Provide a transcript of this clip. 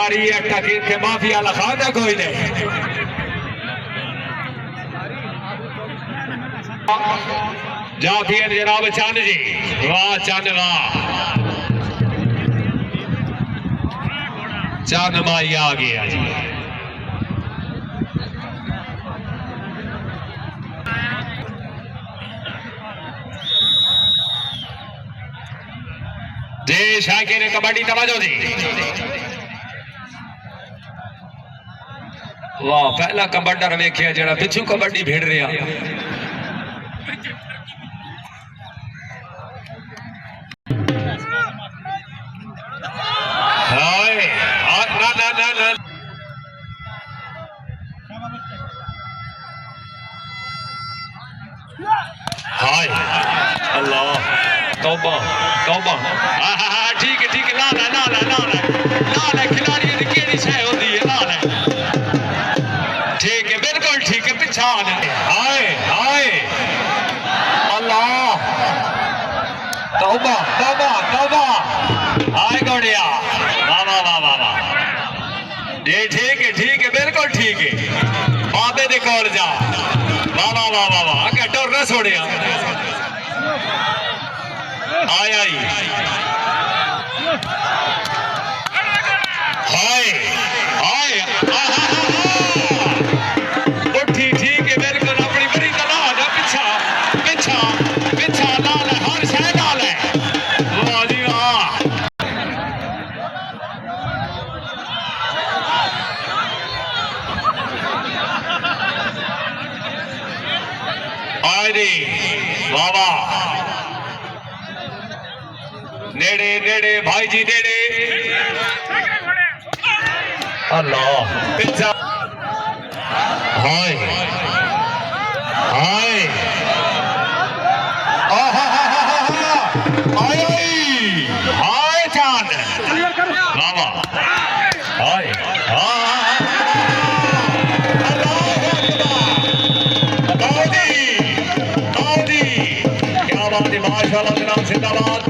खिलाड़ी है टकीर के माफिया लखाना कोई नहीं। जाफियत जनाब चंद जी, वाह चंद वाह, चंद माई आ गया जी। जी शाकिर ने कबड्डी तवज्जो जी, वाह पहला कबड्डर वेखिया जरा पिछू कबड्डी भिड़ रहा। हाय ना ना ना ना हाय अल्लाह तौबा तौबा। ठीक है ठीक है, लाल है लाल है लाल है लाल है, खिलाड़ियों की केड़ी शय होती है लाल है। ठीक है बिल्कुल ठीक है, पिछा हाय हाय अल्लाह तौबा तौबा तौबा। हाय गौड़िया वाह वाह वाह वाह वाह जी, ठीक है बिल्कुल ठीक है, बाबे दे कोल जा। वाह वाह वाह वाह वाह, अगर टोर ना छोड़िया। आय आई हाय हाय उठी, ठीक है बिल्कुल, अपनी बड़ी तलाश है। पिछा पिछा पिछा लाल है, हर शय लाल है। वाह जी वाह, आय रे वाह वाह, नेड़े नेड़े भाई जी नेड़े। अल्लाह पिछा हाय हाय हाय चांद बाबा हाय दाऊदी दाऊदी, क्या बात है, माशाल्लाह जनाब जिंदाबाद।